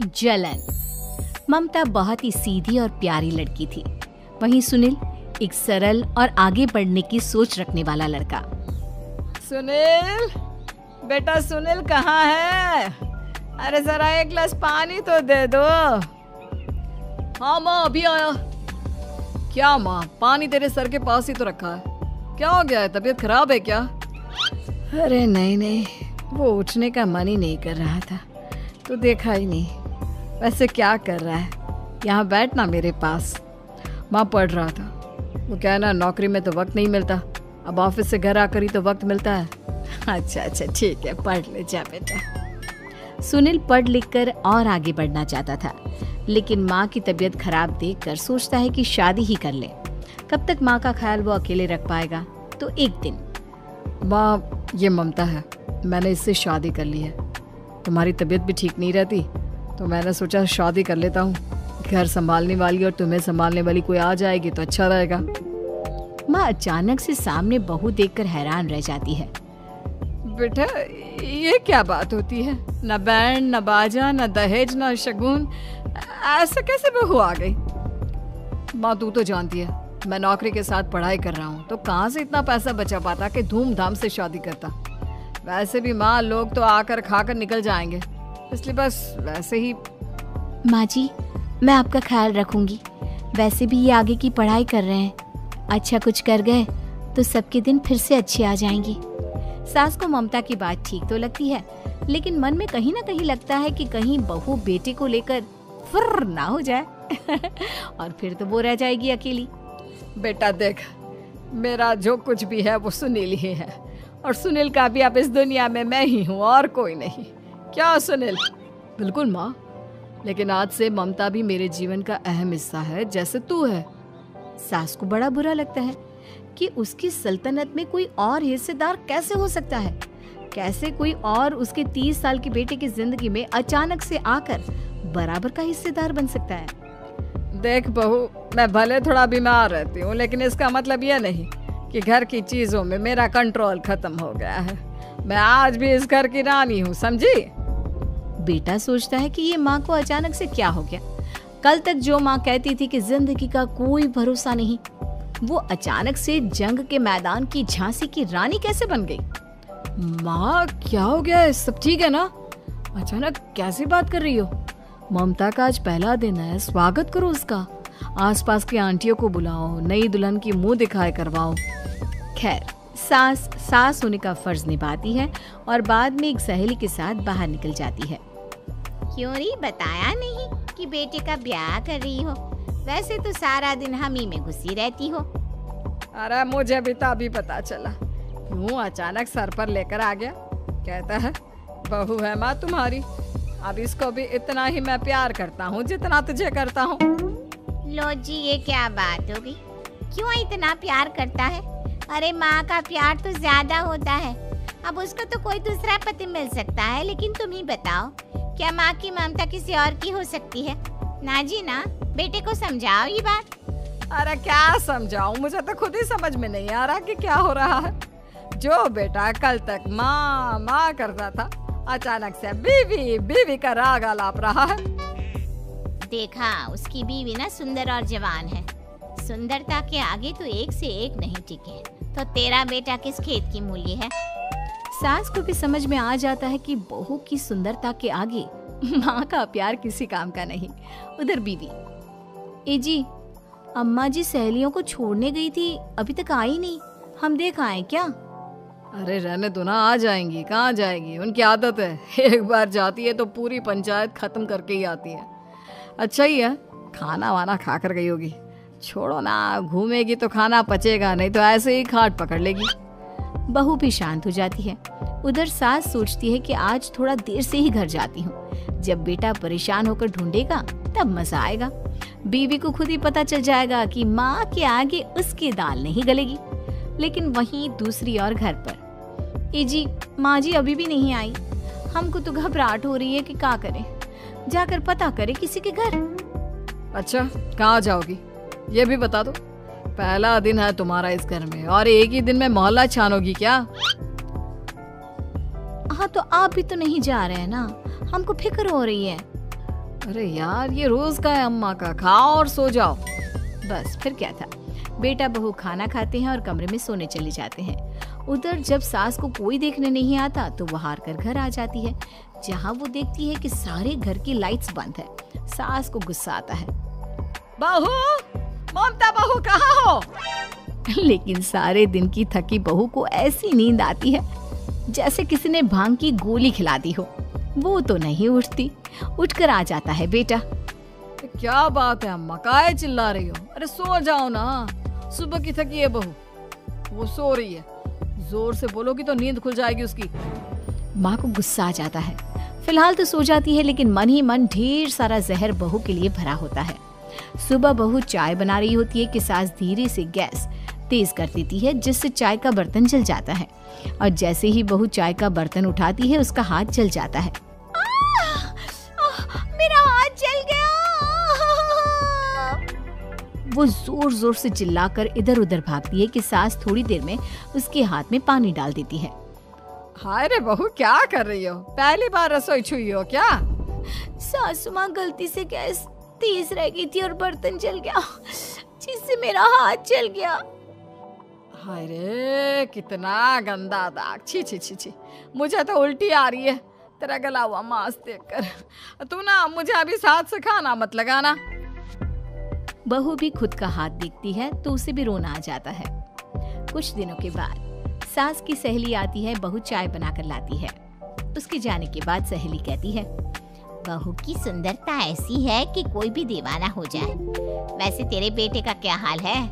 जलन। ममता बहुत ही सीधी और प्यारी लड़की थी, वहीं सुनील एक सरल और आगे बढ़ने की सोच रखने वाला लड़का। सुनील, बेटा सुनील कहाँ है? अरे जरा एक गिलास पानी तो दे दो। हाँ माँ, अभी आया। क्या माँ, पानी तेरे सर के पास ही तो रखा है, क्या हो गया है? तबीयत खराब है क्या? अरे नहीं नहीं, वो उठने का मन ही नहीं कर रहा था, तो देखा ही नहीं। वैसे क्या कर रहा है? यहाँ बैठ ना मेरे पास। माँ पढ़ रहा था। वो क्या है ना, नौकरी में तो वक्त नहीं मिलता, अब ऑफिस से घर आकर ही तो वक्त मिलता है। अच्छा अच्छा ठीक है, पढ़ ले जा बेटा। सुनील पढ़ लिख कर और आगे बढ़ना चाहता था, लेकिन माँ की तबीयत खराब देखकर सोचता है कि शादी ही कर ले। कब तक माँ का ख्याल वो अकेले रख पाएगा? तो एक दिन, माँ ये ममता है, मैंने इससे शादी कर ली है। तुम्हारी तबीयत भी ठीक नहीं रहती, तो मैंने सोचा शादी कर लेता हूँ। घर संभालने वाली और तुम्हें संभालने वाली कोई आ जाएगी तो अच्छा रहेगा। माँ अचानक से सामने बहू देखकर हैरान रह जाती है। बेटा ये क्या बात होती है? न बैंड, न बाजा, न दहेज, न शगुन, ऐसा कैसे बहू आ गई? माँ तू तो जानती है, मैं नौकरी के साथ पढ़ाई कर रहा हूँ, तो कहाँ से इतना पैसा बचा पाता कि धूमधाम से शादी करता। वैसे भी माँ, लोग तो आकर खाकर निकल जाएंगे, इसलिए बस वैसे ही। माँ जी, मैं आपका ख्याल रखूंगी। वैसे भी ये आगे की पढ़ाई कर रहे हैं, अच्छा कुछ कर गए तो सबके दिन फिर से अच्छे आ जाएंगे। सास को ममता की बात ठीक तो लगती है, लेकिन मन में कहीं ना कहीं लगता है कि कहीं बहू बेटे को लेकर फुर्र ना हो जाए और फिर तो वो रह जाएगी अकेली। बेटा देख, मेरा जो कुछ भी है वो सुनील ही है, और सुनील का भी अब इस दुनिया में मैं ही हूँ और कोई नहीं। क्या सुनील? बिल्कुल माँ, लेकिन आज से ममता भी मेरे जीवन का अहम हिस्सा है, जैसे तू है। सास को बड़ा बुरा लगता है कि उसकी सल्तनत में कोई और हिस्सेदार कैसे हो सकता है। कैसे कोई और उसके 30 साल के बेटे की जिंदगी में अचानक से आकर बराबर का हिस्सेदार बन सकता है। देख बहू, मैं भले थोड़ा बीमार रहती हूँ, लेकिन इसका मतलब यह नहीं कि घर की चीजों में मेरा कंट्रोल खत्म हो गया है। मैं आज भी इस घर की रानी हूँ, समझी? बेटा सोचता है कि ये माँ को अचानक से क्या हो गया। कल तक जो माँ कहती थी कि जिंदगी का कोई भरोसा नहीं, वो अचानक से जंग के मैदान की झांसी की रानी कैसे बन गई? माँ क्या हो गया है? सब ठीक है ना? अचानक कैसी बात कर रही हो? ममता का आज पहला दिन है, स्वागत करो उसका। आसपास की आंटियों को बुलाओ, नई दुल्हन की मुंह दिखाए करवाओ। खैर, सास होने का फर्ज निभाती है और बाद में एक सहेली के साथ बाहर निकल जाती है। क्यों री बताया नहीं कि बेटे का ब्याह कर रही हो? वैसे तो सारा दिन हम ही में घुसी रहती हो। अरे मुझे भी तो अभी पता चला, क्यों अचानक सर पर लेकर आ गया। कहता है बहू है माँ तुम्हारी, अब इसको भी इतना ही मैं प्यार करता हूँ जितना तुझे करता हूँ। लो जी, ये क्या बात होगी? क्यों इतना प्यार करता है? अरे माँ का प्यार तो ज्यादा होता है। अब उसको तो कोई दूसरा पति मिल सकता है, लेकिन तुम ही बताओ, क्या माँ की ममता किसी और की हो सकती है? ना जी ना, बेटे को समझाओ ये बात। अरे क्या समझाऊं, मुझे तो खुद ही समझ में नहीं आ रहा कि क्या हो रहा है। जो बेटा कल तक माँ माँ करता था, अचानक से बीवी बीवी का राग आलाप रहा है। देखा, उसकी बीवी ना सुंदर और जवान है। सुंदरता के आगे तो एक से एक नहीं टिके, तो तेरा बेटा किस खेत की मूली है? सास को भी समझ में आ जाता है कि बहू की सुंदरता के आगे माँ का प्यार किसी काम का नहीं। उधर बीवी, ए जी, अम्मा जी सहेलियों को छोड़ने गई थी, अभी तक आई नहीं, हम देख आए क्या? अरे रहने दो ना, आ जाएंगी। कहाँ जाएंगी, उनकी आदत है, एक बार जाती है तो पूरी पंचायत खत्म करके ही आती है। अच्छा ही है, खाना वाना खा कर गई होगी। छोड़ो ना, घूमेगी तो खाना पचेगा, नहीं तो ऐसे ही खाट पकड़ लेगी। बहू भी शांत हो जाती है। उधर सास सोचती है कि आज थोड़ा देर से ही घर जाती हूँ, जब बेटा परेशान होकर ढूंढेगा तब मजा आएगा। बीवी को खुद ही पता चल जाएगा कि माँ के आगे उसकी दाल नहीं गलेगी। लेकिन वहीं दूसरी ओर घर पर, ए जी, माँ जी अभी भी नहीं आई, हमको तो घबराहट हो रही है कि क्या करें, जाकर पता करें किसी के घर। अच्छा, कहाँ जाओगी ये भी बता दो। पहला दिन है तुम्हारा इस घर में और एक ही दिन में मोहल्ला छानोगी क्या? हाँ तो आप भी तो नहीं जा रहे हैं ना, हमको फिक्र हो रही है। अरे यार, ये रोज का है अम्मा का, खाओ और सो जाओ। बस फिर क्या था, बेटा बहू खाना खाते हैं और कमरे में सोने चले जाते हैं। उधर जब सास को कोई देखने नहीं आता तो वो हार कर घर आ जाती है, जहाँ वो देखती है कि सारे घर की लाइट्स बंद है। सास को गुस्सा आता है। बहू, ममता बहू कहाँ हो? लेकिन सारे दिन की थकी बहू को ऐसी नींद आती है जैसे किसी ने भांग की गोली खिला दी हो। वो तो नहीं उठती। उठकर आ जाता है बेटा। क्या बात है अम्मा, काहे चिल्ला रही हो? अरे सो जाओ ना, सुबह की थकी है बहू, वो सो रही है। जोर से बोलोगी तो नींद खुल जाएगी उसकी। माँ को गुस्सा आ जाता है। फिलहाल तो सो जाती है, लेकिन मन ही मन ढेर सारा जहर बहू के लिए भरा होता है। सुबह बहू चाय बना रही होती है कि सास धीरे से गैस तेज कर देती है, जिससे चाय का बर्तन जल जाता है। और जैसे ही बहू चाय का बर्तन उठाती है, उसका हाथ जल जाता है। मेरा हाथ जल गया। वो जोर जोर से चिल्लाकर इधर उधर भागती है कि सास थोड़ी देर में उसके हाथ में पानी डाल देती है। हाय रे बहू, क्या कर रही हो? पहली बार रसोई छुई हो क्या? सासू माँ गलती से गैस तेज रह गई थी और बर्तन जल गया, जिससे मेरा हाथ जल गया। हाय रे, कितना गंदा दाग। छी छी छी छी, मुझे तो उल्टी आ रही है तेरा गला हुआ मांस देखकर। तू ना मुझे अभी साथ से खाना मत लगाना। बहू भी खुद का हाथ देखती है तो उसे भी रोना आ जाता है। कुछ दिनों के बाद सास की सहेली आती है, बहू चाय बनाकर लाती है। उसके जाने के बाद सहेली कहती है, बहू की सुंदरता ऐसी है कि कोई भी दीवाना हो जाए। वैसे तेरे बेटे का क्या हाल है?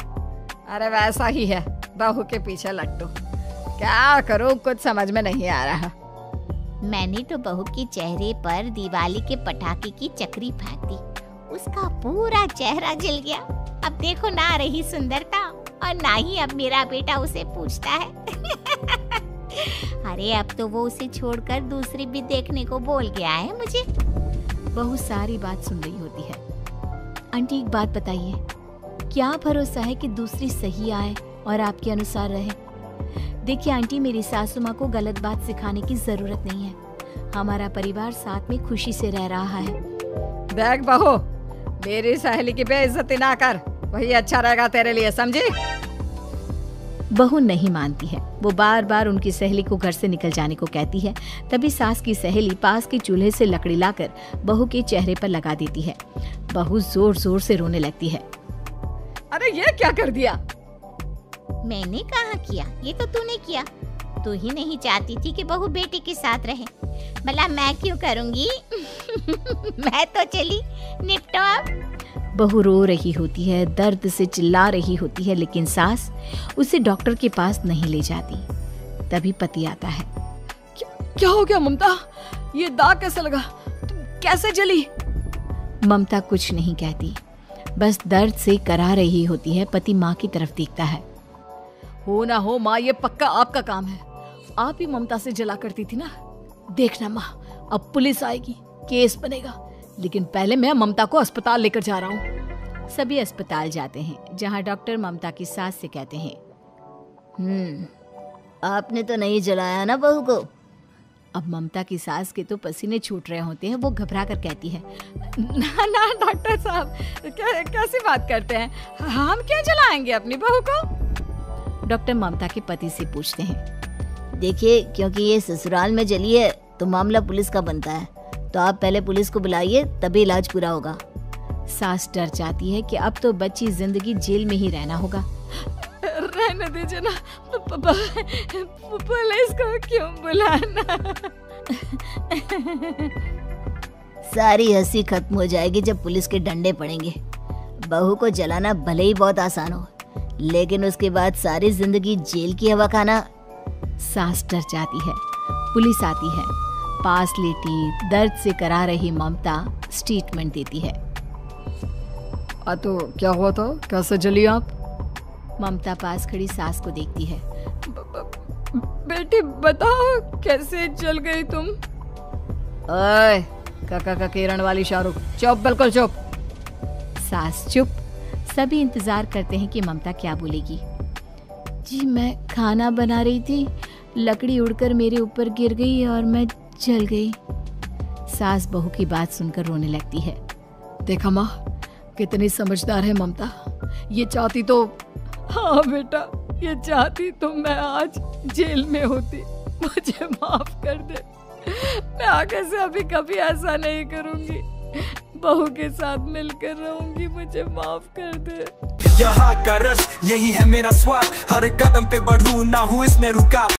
अरे वैसा ही है, बहू के पीछे लट्टू। क्या करूं, कुछ समझ में नहीं आ रहा। मैंने तो बहू के चेहरे पर दिवाली के पटाखे की चक्री फेंक दी, उसका पूरा चेहरा जल गया। अब देखो ना रही सुंदरता, और ना ही अब मेरा बेटा उसे पूछता है। अरे अब तो वो उसे छोड़कर दूसरी भी देखने को बोल गया है मुझे। बहू सारी बात सुन रही होती है। आंटी एक बात बताइए, क्या भरोसा है कि दूसरी सही आए और आपके अनुसार रहे? देखिए आंटी, मेरी सासू माँ को गलत बात सिखाने की जरूरत नहीं है। हमारा परिवार साथ में खुशी से रह रहा है। देख बहू, मेरी सहेली की बेइज्जती ना कर, वही अच्छा रहेगा तेरे लिए, समझी? बहू नहीं मानती है। वो बार बार उनकी सहेली को घर से निकल जाने को कहती है। तभी सास की सहेली पास के चूल्हे से लकड़ी लाकर बहू के चेहरे पर लगा देती है। बहू जोर जोर से रोने लगती है। अरे ये क्या कर दिया? मैंने कहाँ किया, ये तो तूने किया। तू ही नहीं चाहती थी कि बहू बेटे के साथ रहे, भला मैं क्यों करूँगी? मैं तो चली, निपटो अब। बहू रो रही होती है, दर्द से चिल्ला रही होती है, लेकिन सास उसे डॉक्टर के पास नहीं ले जाती। तभी पति आता है। क्या हो गया ममता? ये दाग कैसे लगा? तुम कैसे जली? ममता कुछ नहीं कहती, बस दर्द से करा रही होती है। पति माँ की तरफ देखता है। हो ना हो माँ, ये पक्का आपका काम है। आप ही ममता से जला करती थी ना। देखना माँ, अब पुलिस आएगी, केस बनेगा, लेकिन पहले मैं ममता को अस्पताल लेकर जा रहा हूँ। सभी अस्पताल जाते हैं, जहाँ डॉक्टर ममता की सास से कहते हैं, आपने तो नहीं जलाया ना बहू को? अब ममता की सास के तो पसीने छूट रहे होते हैं। वो घबरा कर कहती है, ना ना डॉक्टर साहब, कैसी बात करते हैं? हम क्यों जलाएंगे अपनी बहू को? डॉक्टर ममता के पति से पूछते हैं। देखिए, क्योंकि ये ससुराल में जली है तो मामला पुलिस का बनता है, तो आप पहले पुलिस को बुलाइए, तभी इलाज पूरा होगा। सास डर जाती है कि अब तो बच्ची जिंदगी जेल में ही रहना होगा। रहने दीजिए ना, पुलिस को क्यों बुलाना? सारी हंसी खत्म हो जाएगी जब पुलिस के डंडे पड़ेंगे। बहू को जलाना भले ही बहुत आसान हो, लेकिन उसके बाद सारी जिंदगी जेल की हवा खाना। सास डर जाती है। पुलिस आती है। पास लेटी दर्द से करा रही ममता स्टेटमेंट देती है। तो क्या हुआ था? कैसे जली आप? ममता पास खड़ी सास को देखती है। बेटी बताओ, कैसे जल गई तुम? ओए, काका का किरण वाली शाहरुख, चुप, बिल्कुल चुप। सास चुप। सभी इंतजार करते हैं कि ममता क्या बोलेगी। जी मैं खाना बना रही थी, लकड़ी उड़कर मेरे ऊपर गिर गई और मैं जल गई। सास बहू की बात सुनकर रोने लगती है। देखा माँ, कितनी समझदार है ममता। ये चाहती तो, हाँ बेटा, ये चाहती तो मैं आज जेल में होती। मुझे माफ कर दे, मैं आगे से अभी कभी ऐसा नहीं करूंगी। बहू के साथ मिलकर रहूंगी, मुझे माफ कर दे। यहाँ का रस यही है मेरा स्वाद, हर कदम पे बढ़ूं ना हूँ इसमें रुका।